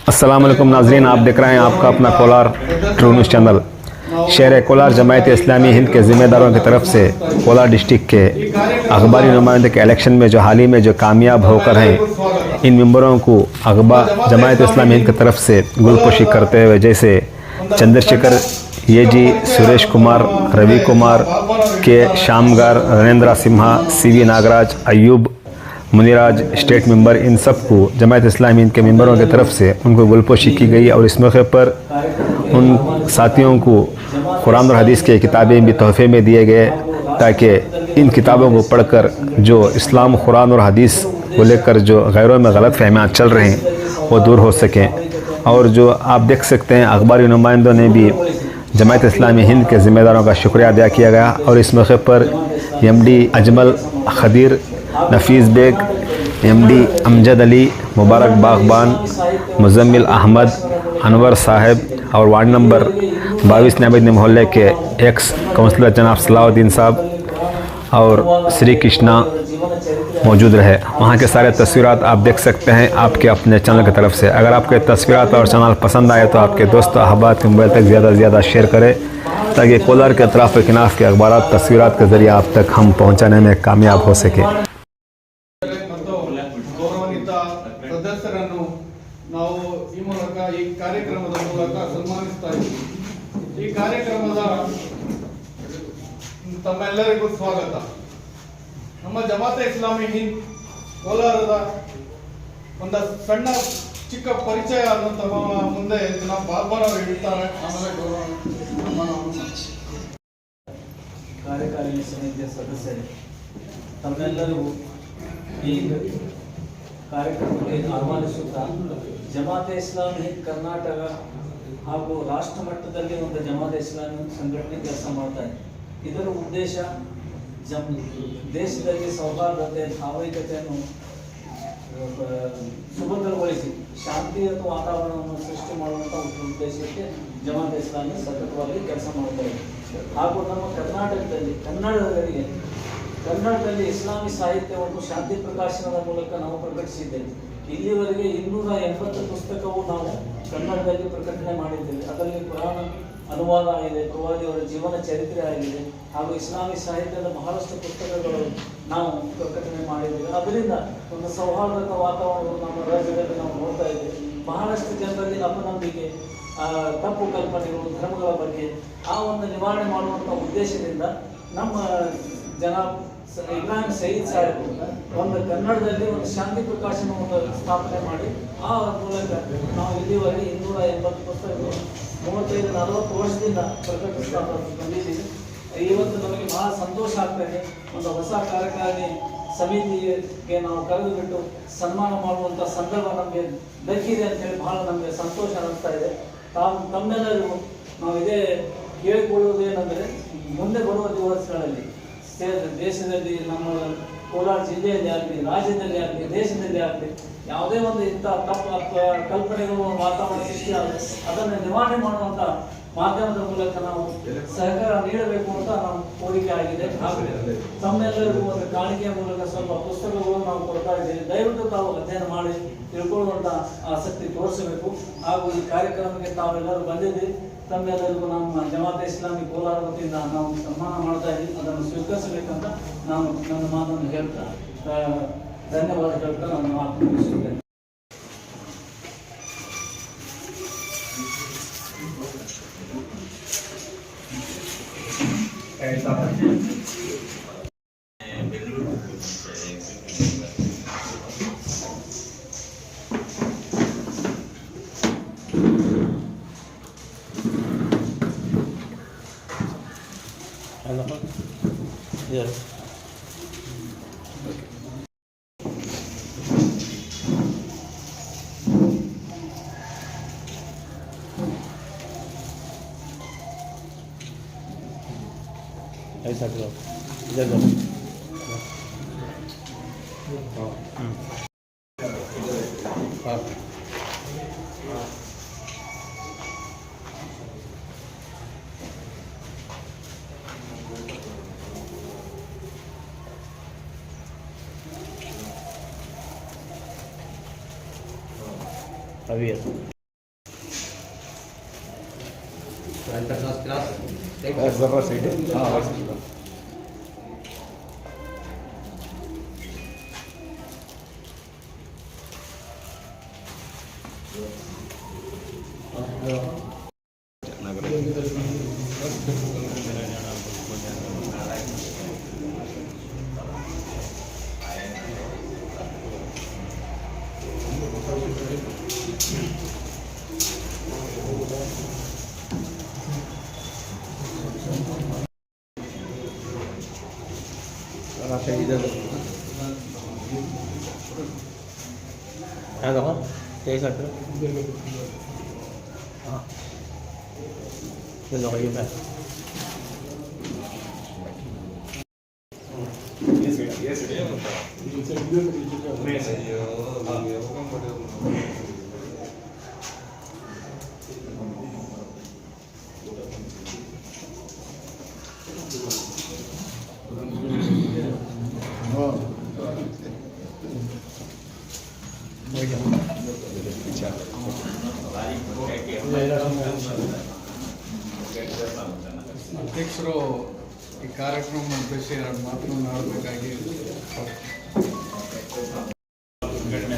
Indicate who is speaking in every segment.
Speaker 1: अस्सलाम वालेकुम नाजरीन, आप देख रहे हैं आपका अपना कोलार ट्रू न्यूज़ चैनल। शहर कोलार जमायत इस्लामी हिंद के ज़िम्मेदारों की तरफ से कोलार डिस्ट्रिक्ट के अखबारी नुमाइंदे के इलेक्शन में जो हाल ही में जो कामयाब होकर हैं, इन मेंबरों को जमायत इस्लामी हिंद की तरफ से गुलपोशी करते हुए जैसे चंद्रशेखर ये जी, सुरेश कुमार, रवि कुमार के शामगार, नरेंद्र सिम्हा, सीवी नागराज, अयूब मुनिराज स्टेट मेंबर, इन सब को जमायत इस्लामी इनके मेंबरों की तरफ से उनको गुलपोशी की गई और इस मौके पर उन साथियों को कुरान और हदीस के किताबें भी तोहफे में दिए गए ताकि इन किताबों को पढ़कर जो इस्लाम, कुरान और हदीस को लेकर जो गैरों में गलत फहमियाँ चल रहे हैं वो दूर हो सकें। और जो आप देख सकते हैं अखबारी नुमाइंदों ने भी जमायत इस्लामी हिंद के ज़िम्मेदारों का शुक्रिया अदा किया गया और इस मौके पर एमडी अजमल खदीर, नफीस बेग, एमडी अमजद अली, मुबारक बागबान, मुजम्मिल अहमद, अनवर साहब और वार्ड नंबर 22 नामिद मोहल्ले के एक्स काउंसलर जनाब सलाउद्दीन साहब और श्री कृष्णा मौजूद रहे। वहाँ के सारे तस्वीरात आप देख सकते हैं आपके अपने चैनल की तरफ से। अगर आपके तस्वीरात और चैनल पसंद आए तो आपके दोस्त अहबाब के मोबाइल तक ज़्यादा से ज़्यादा शेयर करें ताकि कोलार के अतराफ़ खिनाफ के अखबार तस्वीरात के ज़रिए आप तक हम पहुँचाने में कामयाब हो सके।
Speaker 2: ಸದಸ್ಯರನ್ನು ನಾವು ಈ ಮೂಲಕ ಈ ಕಾರ್ಯಕ್ರಮದ ಮೂಲಕ ಸನ್ಮಾನಿಸ್ತಾ ಇದ್ದೀವಿ। ಈ ಕಾರ್ಯಕ್ರಮದ ತಮ್ಮೆಲ್ಲರಿಗೂ ಸ್ವಾಗತ। ನಮ್ಮ ಜಮಾತೆ ಇಸ್ಲಾಮಿ ಹಿಂದ್ ಕೋಲಾರದ ಒಂದು ಸಣ್ಣ ಚಿಕ್ಕ ಪರಿಚಯ ಅಂತ ಮುಂದೆ ನಮ್ಮ ಬಾಬಾರ್ ಅವರು ಹೇಳ್ತಾರೆ, ಆಮೇಲೆ
Speaker 3: ಕಾರ್ಯಕಾರಿಣಿ ಸಮಿತಿಯ ಸದಸ್ಯರೇ, ತಮ್ಮೆಲ್ಲರಿಗೂ ಈ ಕಾರ್ಯಕ್ರಮಕ್ಕೆ ಆಹ್ವಾನಿಸುತ್ತಾ ಜಮಾತೆ ಇಸ್ಲಾಮಿ ಹಿಂದ್ ಕರ್ನಾಟಕ ಹಾಗೂ ರಾಷ್ಟ್ರ ಮಟ್ಟದಲ್ಲಿ ಒಂದು ಜಮಾತೆ ಇಸ್ಲಾಮಿ ಸಂಘಟನೆ ಕೆಲಸ ಮಾಡ್ತಾ ಇದೆ। ಇದರ ಉದ್ದೇಶ ದೇಶದಲ್ಲಿ ಸೌಹಾರ್ದತೆ, ಭಾವೈಕ್ಯತೆಯನ್ನು ಸುಭದ್ರಗೊಳಿಸಿ ಶಾಂತಿಯುತ ವಾತಾವರಣವನ್ನು ಸೃಷ್ಟಿ ಮಾಡುವಂಥ ಒಂದು ಉದ್ದೇಶಕ್ಕೆ ಜಮಾತೆ ಇಸ್ಲಾಮಿ ಸತತವಾಗಿ ಕೆಲಸ ಮಾಡ್ತಾ ಇದೆ। ಹಾಗೂ ನಮ್ಮ ಕರ್ನಾಟಕದಲ್ಲಿ ಕನ್ನಡದಲ್ಲಿ ಇಸ್ಲಾಮಿ ಸಾಹಿತ್ಯವನ್ನು ಶಾಂತಿ ಪ್ರಕಾಶನದ ಮೂಲಕ ನಾವು ಪ್ರಕಟಿಸಿದ್ದೇವೆ। ಇಲ್ಲಿವರೆಗೆ 280 ಪುಸ್ತಕವು ನಾವು ಕನ್ನಡದಲ್ಲಿ ಪ್ರಕಟಣೆ ಮಾಡಿದ್ದೇವೆ। ಅದರಲ್ಲಿ ಕುರಾನ್ ಅನುವಾದ ಆಗಿದೆ, ಪ್ರವಾದಿಯವರ ಜೀವನ ಚರಿತ್ರೆ ಆಗಿದೆ, ಹಾಗೂ ಇಸ್ಲಾಮಿ ಸಾಹಿತ್ಯದ ಬಹಳಷ್ಟು ಪುಸ್ತಕಗಳು ನಾವು ಪ್ರಕಟಣೆ ಮಾಡಿದ್ದೇವೆ। ಅದರಿಂದ ಒಂದು ಸೌಹಾರ್ದದ ವಾತಾವರಣವನ್ನು ನಮ್ಮ ರಾಜ್ಯದಲ್ಲಿ ನಾವು ನೋಡ್ತಾ ಇದ್ದೇವೆ। ಬಹಳಷ್ಟು ಜನರಲ್ಲಿ ಅಪನಂಬಿಕೆ, ತಪ್ಪು ಕಲ್ಪನೆಗಳು, ಧರ್ಮಗಳ ಬಗ್ಗೆ ಆ ಒಂದು ನಿವಾರಣೆ ಮಾಡುವಂಥ ಉದ್ದೇಶದಿಂದ ನಮ್ಮ ಇಬ್ರಾಹಿಂ ಸಯೀದ್ ಸಾಹೇಬ್ ಒಂದು ಕನ್ನಡದಲ್ಲಿ ಒಂದು ಶಾಂತಿ ಪ್ರಕಾಶನವನ್ನು ಸ್ಥಾಪನೆ ಮಾಡಿ ಆ ಮೂಲಕ ನಾವು ಇಲ್ಲಿವರೆಗೆ 280 ಪುಸ್ತಕಗಳು 35-40 ವರ್ಷದಿಂದ ಪ್ರಕಟಿಸ್ತಾ ಬಂದಿದ್ದೀವಿ। ಇವತ್ತು ನಮಗೆ ಬಹಳ ಸಂತೋಷ ಆಗ್ತದೆ, ಒಂದು ಹೊಸ ಕಾರ್ಯಕಾರಿಣಿ ಸಮಿತಿಗೆ ನಾವು ಕರೆದು ಬಿಟ್ಟು ಸನ್ಮಾನ ಮಾಡುವಂಥ ಸಂದರ್ಭ ನಮಗೆ ದಕ್ಕಿದೆ ಅಂತೇಳಿ ಬಹಳ ನಮಗೆ ಸಂತೋಷ ಅನ್ನಿಸ್ತಾ ಇದೆ। ತಮ್ಮೆಲ್ಲರಿಗೂ ನಾವು ಇದೇ ಕೇಳಿಕೊಳ್ಳುವುದೇನೆಂದರೆ, ಮುಂದೆ ಬರುವ ದಿವಸಗಳಲ್ಲಿ ದೇಶದಲ್ಲಿ, ನಮ್ಮ ಕೋಲಾರ ಜಿಲ್ಲೆಯಲ್ಲಿ ಆಗಲಿ, ರಾಜ್ಯದಲ್ಲಿ ಆಗಲಿ, ದೇಶದಲ್ಲಿ ಆಗಲಿ ಯಾವುದೇ ಒಂದು ಇಂಥ ತಪ್ಪು ಕಲ್ಪನೆಗಳು ವಾತಾವರಣ ಸೃಷ್ಟಿಯಾದರೆ ಅದನ್ನು ನಿವಾರಣೆ ಮಾಡುವಂಥ ಮಾಧ್ಯಮದ ಮೂಲಕ ನಾವು ಸಹಕಾರ ನೀಡಬೇಕು ಅಂತ ನಾವು ಕೋರಿಕೆ ಆಗಿದೆ। ತಮ್ಮೆಲ್ಲರಿಗೂ ಒಂದು ಕಾಣಿಕೆಯ ಮೂಲಕ ಸ್ವಲ್ಪ ಪುಸ್ತಕಗಳು ನಾವು ಕೊಡ್ತಾ ಇದ್ದೇವೆ, ದಯವಿಟ್ಟು ತಾವು ಅಧ್ಯಯನ ಮಾಡಿ ತಿಳ್ಕೊಳ್ಳುವಂಥ ಆಸಕ್ತಿ ತೋರಿಸಬೇಕು। ಹಾಗೂ ಈ ಕಾರ್ಯಕ್ರಮಕ್ಕೆ ತಾವೆಲ್ಲರೂ ಬಂದಿದ್ದೀವಿ, ತಮ್ಮೆಲ್ಲರಿಗೂ ನಮ್ಮ ಜಮಾತೆ ಇಸ್ಲಾಮಿ ಕೋಲಾರ ವತಿಯಿಂದ ನಾವು ಸನ್ಮಾನ ಮಾಡ್ತಾ ಇದ್ದೀವಿ, ಅದನ್ನು ಸ್ವೀಕರಿಸಬೇಕಂತ ನಾನು ನನ್ನ ಮಾತನ್ನು ಹೇಳ್ತಾ ಧನ್ಯವಾದ ಹೇಳ್ತಾ ನಾನು ಮಾತು ಮುಗಿಸುತ್ತೇನೆ।
Speaker 4: Yes. ऐसा करो, इधर जाओ। हाँ। Javier. ಯಾಕಮ್ಮ ಹೇಗೆ ಸಾಕು ಹಾಂ ಇಲ್ಲ ಹೋಗಿ ಮ್ಯಾಮ್
Speaker 2: ಅಧ್ಯಕ್ಷರು ಈ ಕಾರ್ಯಕ್ರಮ ಉದ್ದೇಶಿಸಿ ಎರಡು ಮಾತನ್ನು ಆಡಬೇಕಾಗಿ
Speaker 5: ಸಂಘಟನೆ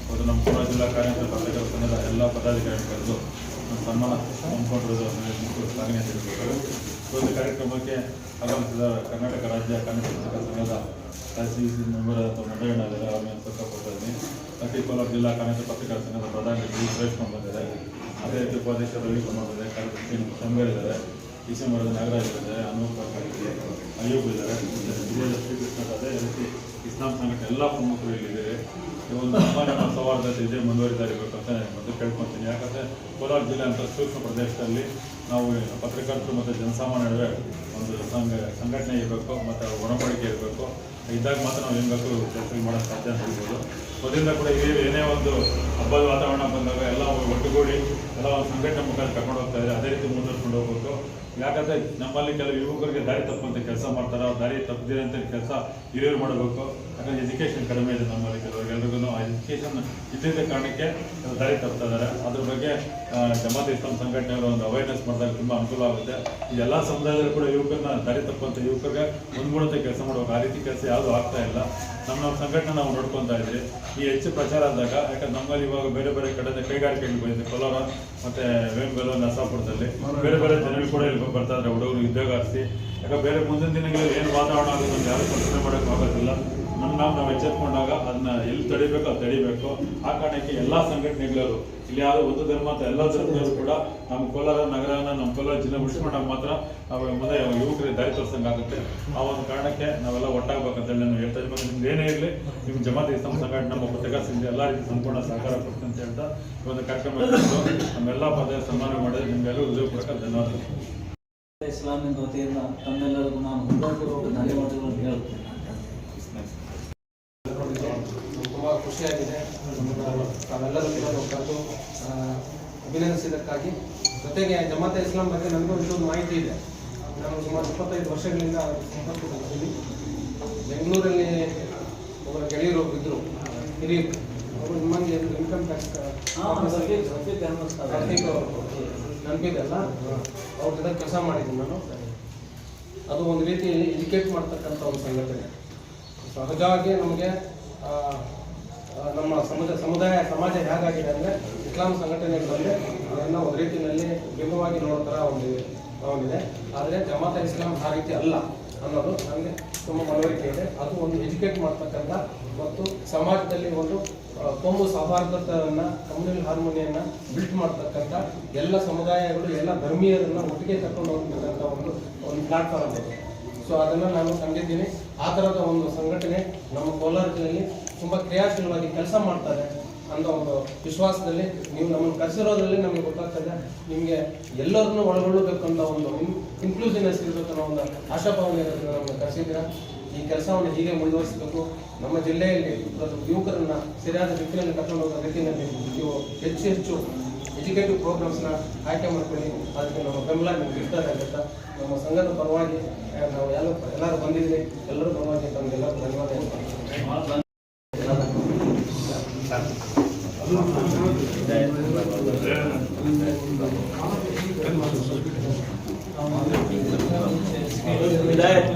Speaker 5: ಮತ್ತು ನಮ್ಮ ಕೋಲಾರ ಜಿಲ್ಲಾ ಕಾರ್ಯಕರ್ತರ ಪತ್ರಕರ್ತರ ಸಂಘದ ಎಲ್ಲ ಪದಾಧಿಕಾರಿಗಳಿಗೂ ಸನ್ಮಾನ ಹಮ್ಮಿಕೊಂಡಿರೋದು ಶ್ಲಾಘನೆ ತಿಳಿಸಬೇಕು. ಒಂದು ಕಾರ್ಯಕ್ರಮಕ್ಕೆ ಆಗಮಿಸಿದ ಕರ್ನಾಟಕ ರಾಜ್ಯ ಕನ್ನಡ ಪತ್ರಕರ್ತರ ಸಂಘದ ICC ಮೆಂಬರ್ ಅಥವಾ ಮಂಡಳಿನ ಅವ್ರನ್ನ ಪತ್ರ ಕೊಡ್ತಾ ಇದ್ದೀನಿ. ಅತಿ ಕೋಲಾರ ಜಿಲ್ಲಾ ಕನ್ನಡ ಪತ್ರಕರ್ತರ ಸಂಘದ ಪ್ರಧಾನ ಸುರೇಶ್ ಬಂದಿದ್ದಾರೆ. ಅದೇ ರೀತಿ ಉಪಾಧ್ಯಕ್ಷರು ರವಿಕುಮಾರ್ ಇದ್ದಾರೆ, ಕಾರ್ಯದರ್ಶಿ ಶಂಕರ್ ಇದ್ದಾರೆ, ಡಿಸೆಂಬರ್ ನಾಗರಾಜ್ ಇದ್ದಾರೆ, ಅನೂಪ್ ಅಯ್ಯೂಬ್ ಇದ್ದಾರೆ, ಶ್ರೀಕೃಷ್ಣ. ಅದೇ ರೀತಿ ಇಸ್ಲಾಂ ಸಂಘಟನೆ ಎಲ್ಲ ಪ್ರಮುಖರು ಇಲ್ಲಿದ್ದಾರೆ. ಈ ಒಂದು ನಮ್ಮ ಸೌಹಾರ್ದತೆ ಇದೆ ಮುಂದುವರಿತಾ ಇರಬೇಕು ಅಂತ ಮತ್ತೆ ಕೇಳ್ಕೊತೀನಿ. ಯಾಕಂದರೆ ಕೋಲಾರ ಜಿಲ್ಲೆ ಅಂತ ಸೂಕ್ಷ್ಮ ಪ್ರದೇಶದಲ್ಲಿ ನಾವು ಪತ್ರಕರ್ತರು ಮತ್ತು ಜನಸಾಮಾನ್ಯ ನಡುವೆ ಒಂದು ಸಂಘಟನೆ ಇರಬೇಕು ಮತ್ತು ಒಡಂಬಡಿಕೆ ಇರಬೇಕು. ಇದ್ದಾಗ ಮಾತ್ರ ನಾವು ಏನು ಬೇಕು ಕೆಲಸ ಮಾಡೋಕ್ಕೆ ಸಾಧ್ಯ ಅಂತ ಹೇಳ್ಬೋದು. ಮೊದಲಿಂದ ಕೂಡ ಏನೇ ಒಂದು ಹಬ್ಬದ ವಾತಾವರಣ ಬಂದಾಗ ಎಲ್ಲ ಒಟ್ಟುಗೂಡಿ ಎಲ್ಲ ಒಂದು ಸಂಘಟನೆ ಮುಖಾಂತರ ಕರ್ಕೊಂಡು ಹೋಗ್ತಾ ಇದೆ. ಅದೇ ರೀತಿ ಮುಂದುವರ್ಸ್ಕೊಂಡು ಹೋಗ್ಬೇಕು. ಯಾಕಂದರೆ ನಮ್ಮಲ್ಲಿ ಕೆಲವು ಯುವಕರಿಗೆ ದಾರಿ ತಪ್ಪುವಂಥ ಕೆಲಸ ಮಾಡ್ತಾರೆ. ದಾರಿ ತಪ್ಪದಿರೋಂಥ ಕೆಲಸ ಹಿರಿಯರು ಮಾಡಬೇಕು. ಯಾಕಂದರೆ ಎಜುಕೇಷನ್ ಕಡಿಮೆ ಇದೆ ನಮ್ಮಲ್ಲಿ ಕೆಲವರಿಗೆ. ಎಲ್ರಿಗೂ ಆ ಎಜುಕೇಷನ್ ಇದ್ದಿದ್ದ ಕಾರಣಕ್ಕೆ ದಾರಿ ತಪ್ತಾ ಇದ್ದಾರೆ. ಅದ್ರ ಬಗ್ಗೆ ಜಮಾತ್ ಇಸ್ಲಾಂ ಸಂಘಟನೆಯವರು ಒಂದು ಅವೇರ್ನೆಸ್ ಮಾಡಿದಾಗ ತುಂಬ ಅನುಕೂಲ ಆಗುತ್ತೆ. ಈ ಎಲ್ಲ ಸಮುದಾಯದಲ್ಲೂ ಕೂಡ ಯುವಕರನ್ನ ದಾರಿ ತಪ್ಪುವಂಥ ಯುವಕರಿಗೆ ಮುಂದ್ಗುಣತೆ ಕೆಲಸ ಮಾಡಬೇಕು. ಆ ರೀತಿ ಕೆಲಸ ಯಾವುದೂ ಆಗ್ತಾ ಇಲ್ಲ. ನಮ್ಮ ಸಂಘಟನೆ ನಾವು ನೋಡ್ಕೊತಾ ಇದ್ರಿ. ಈ ಹೆಚ್ಚು ಪ್ರಚಾರ ಆದಾಗ ಯಾಕಂದ್ರೆ ನಮ್ಮಲ್ಲಿ ಇವಾಗ ಬೇರೆ ಬೇರೆ ಕಡೆ ಕೈಗಾರಿಕೆಗಳು ಬಂದಿದೆ. ಕೋಲಾರ ಮತ್ತು ವೇಮಗಲ್ಲು, ನರಸಾಪುರದಲ್ಲಿ ಬೇರೆ ಬೇರೆ ಜನರು ಕೂಡ ಇಲ್ಲಿ ಬರ್ತಾ ಇದ್ದಾರೆ. ಹುಡುಗರು ಉದ್ಯೋಗ ಆರಿಸಿ ಯಾಕಂದ್ರೆ ಬೇರೆ ಮುಂದಿನ ದಿನಗಳಲ್ಲಿ ಏನು ವಾತಾವರಣ ಆಗುತ್ತೆ ಅಂತ ಯಾರು ಕಲ್ಪನೆ ಮಾಡೋಕ್ಕೆ ಆಗೋದಿಲ್ಲ. ನಾವು ಎಚ್ಚೆತ್ಕೊಂಡಾಗ ಅದನ್ನ ಎಲ್ಲಿ ತಡಿಬೇಕು ಅದು ತಡಿಬೇಕು. ಆ ಕಾರಣಕ್ಕೆ ಎಲ್ಲ ಸಂಘಟನೆಗಳವರು ಇಲ್ಲಿ ಯಾವುದೋ ಒಂದು ಧರ್ಮ ಅಂತ ಎಲ್ಲ ಧರ್ಮದವರು ಕೂಡ ನಮ್ಮ ಕೋಲಾರ ನಗರನ ನಮ್ಮ ಕೋಲಾರ ಜಿಲ್ಲೆ ಉಳಿಸ್ಕೊಂಡಾಗ ಮಾತ್ರ ನಾವು ಮುಂದೆ ಯುವಕರಿಗೆ ದಾರಿ ತೋರಿಸಂಗಾಗುತ್ತೆ. ಆ ಒಂದು ಕಾರಣಕ್ಕೆ ನಾವೆಲ್ಲ ಒಟ್ಟಾಗಬೇಕಂತೇಳಿ ನಾನು ಹೇಳ್ತಾ ಇದ್ದೀನಿ. ನಿಮ್ದು ಏನೇ ಇರಲಿ ನಿಮ್ಮ ಜಮಾತ್ ಇಸ್ಲಾಂ ಸಂಘಟನೆ ನಮ್ಮ ಪತ್ರಕರ್ತರ ಎಲ್ಲ ರೀತಿ ಸಂಪೂರ್ಣ ಸಹಕಾರ ಕೊಡ್ತೀನಿ ಅಂತ ಹೇಳ್ತಾ ಈ ಒಂದು ಕಾರ್ಯಕ್ರಮ ನಮ್ಮೆಲ್ಲ ಪದ ಸನ್ಮಾನ ಮಾಡಿದ್ರೆ ನಿಮ್ಗೆಲ್ಲರೂ ಹೃದಯಪೂರ್ವಕ ಧನ್ಯವಾದಗಳು.
Speaker 3: ಇಸ್ಲಾಮಿನ ವತಿಯಿಂದ ತಮ್ಮೆಲ್ಲರಿಗೂ ನಾನು ಹೃದಯಪೂರ್ವಕ ಧನ್ಯವಾದಗಳನ್ನು ಹೇಳುತ್ತೇನೆ.
Speaker 6: ತುಂಬ ಖುಷಿಯಾಗಿದೆ. ತಾವೆಲ್ಲರೂ ಕರೆದು ಅಭಿನಂದಿಸಿದ್ದಕ್ಕಾಗಿ. ಜೊತೆಗೆ ಜಮಾತೆ ಇಸ್ಲಾಂ ಬಗ್ಗೆ ನನಗೂ ಇನ್ನೊಂದು ಮಾಹಿತಿ ಇದೆ. ನಾನು ಸುಮಾರು 25 ವರ್ಷಗಳಿಂದ ಸಂಪರ್ಕದಲ್ಲಿದ್ದೀನಿ. ಬೆಂಗಳೂರಲ್ಲಿ ಒಬ್ಬರ ಗೆಳೆಯರು ಇದ್ದರು, ಹಿರಿಯರು. ಅವರು ನಿಮ್ಮಂಗೆ ಇನ್ಕಮ್ ಟ್ಯಾಕ್ಸ್ ನೆನಪಿದೆಲ್ಲ, ಅವ್ರ ಜೊತೆ ಕೆಲಸ ಮಾಡಿದ್ದೀನಿ ನಾನು. ಅದು ಒಂದು ರೀತಿ ಎಜುಕೇಟ್ ಮಾಡ್ತಕ್ಕಂಥ ಒಂದು ಸಂಘಟನೆ. ಸಹಜವಾಗಿ ನಮಗೆ ನಮ್ಮ ಸಮಾಜ ಹೇಗಾಗಿದೆ ಅಂದರೆ ಇಸ್ಲಾಂ ಸಂಘಟನೆಗಳಲ್ಲಿ ಅದನ್ನು ಒಂದು ರೀತಿಯಲ್ಲಿ ಭಿನ್ನವಾಗಿ ನೋಡೋ ಥರ ಒಂದಿದೆ. ಆದರೆ ಜಮಾತ ಇಸ್ಲಾಂ ಆ ರೀತಿ ಅಲ್ಲ ಅನ್ನೋದು ನನಗೆ ತುಂಬ ಮನವರಿಕೆ ಇದೆ. ಅದು ಒಂದು ಎಜುಕೇಟ್ ಮಾಡ್ತಕ್ಕಂಥ ಮತ್ತು ಸಮಾಜದಲ್ಲಿ ಒಂದು ಕೊಂಬು ಸೌಹಾರ್ದತೆಯನ್ನು, ಕಮ್ಯುನಲ್ ಹಾರ್ಮೋನಿಯನ್ನು ಬಿಲ್ಟ್ ಮಾಡ್ತಕ್ಕಂಥ ಎಲ್ಲ ಸಮುದಾಯಗಳು, ಎಲ್ಲ ಧರ್ಮೀಯರನ್ನು ಒಟ್ಟಿಗೆ ಕರ್ಕೊಂಡು ಹೋಗ್ತಕ್ಕಂಥ ಒಂದು ಪ್ಲಾಟ್ಫಾರ್ಮ್ ಅದು. ಸೊ ಅದನ್ನು ನಾನು ಕಂಡಿದ್ದೀನಿ. ಆ ಥರದ ಒಂದು ಸಂಘಟನೆ ನಮ್ಮ ಕೋಲಾರ ಜಿಲ್ಲೆಯಲ್ಲಿ ತುಂಬ ಕ್ರಿಯಾಶೀಲವಾಗಿ ಕೆಲಸ ಮಾಡ್ತಾರೆ ಅನ್ನೋ ಒಂದು ವಿಶ್ವಾಸದಲ್ಲಿ ನೀವು ನಮ್ಮನ್ನು ಕರೆಸಿರೋದ್ರಲ್ಲಿ ನಮಗೆ ಗೊತ್ತಾಗ್ತದೆ. ನಿಮಗೆ ಎಲ್ಲರನ್ನೂ ಒಳಗೊಳ್ಳಬೇಕು ಅಂತ ಒಂದು ಇನ್ಕ್ಲೂಸಿವ್ನೆಸ್ ಇರಬೇಕು ಅನ್ನೋ ಒಂದು ಆಶಾಭಾವನೆ ಇರೋದನ್ನು ನಮಗೆ ಕರೆಸಿದ್ದೀರಾ. ಈ ಕೆಲಸವನ್ನು ಹೀಗೆ ಮುಂದುವರಿಸಬೇಕು. ನಮ್ಮ ಜಿಲ್ಲೆಯಲ್ಲಿ ಯುವಕರನ್ನು ಸರಿಯಾದ ರೀತಿಯಲ್ಲಿ ಕರ್ಕೊಂಡು ಹೋಗೋ ರೀತಿಯಲ್ಲಿ ನೀವು ಹೆಚ್ಚು ಎಜುಕೇಟಿವ್ ಪ್ರೋಗ್ರಾಮ್ಸ್ನ ಆಯ್ಕೆ ಮಾಡ್ಕೊಳ್ಳಿ. ಅದಕ್ಕೆ ನಮ್ಮ ಬೆಂಬಲ ನಿಮ್ಗೆ ಇರ್ತಾಗುತ್ತೆ. ನಮ್ಮ ಸಂಘದ ಪರವಾಗಿ ನಾವು ಎಲ್ಲರೂ ಬಂದಿದ್ದೀವಿ. ಎಲ್ಲರೂ ಪರವಾಗಿ ತಮಗೆಲ್ಲರೂ ಧನ್ಯವಾದ.
Speaker 3: ವಿದಾಯತ್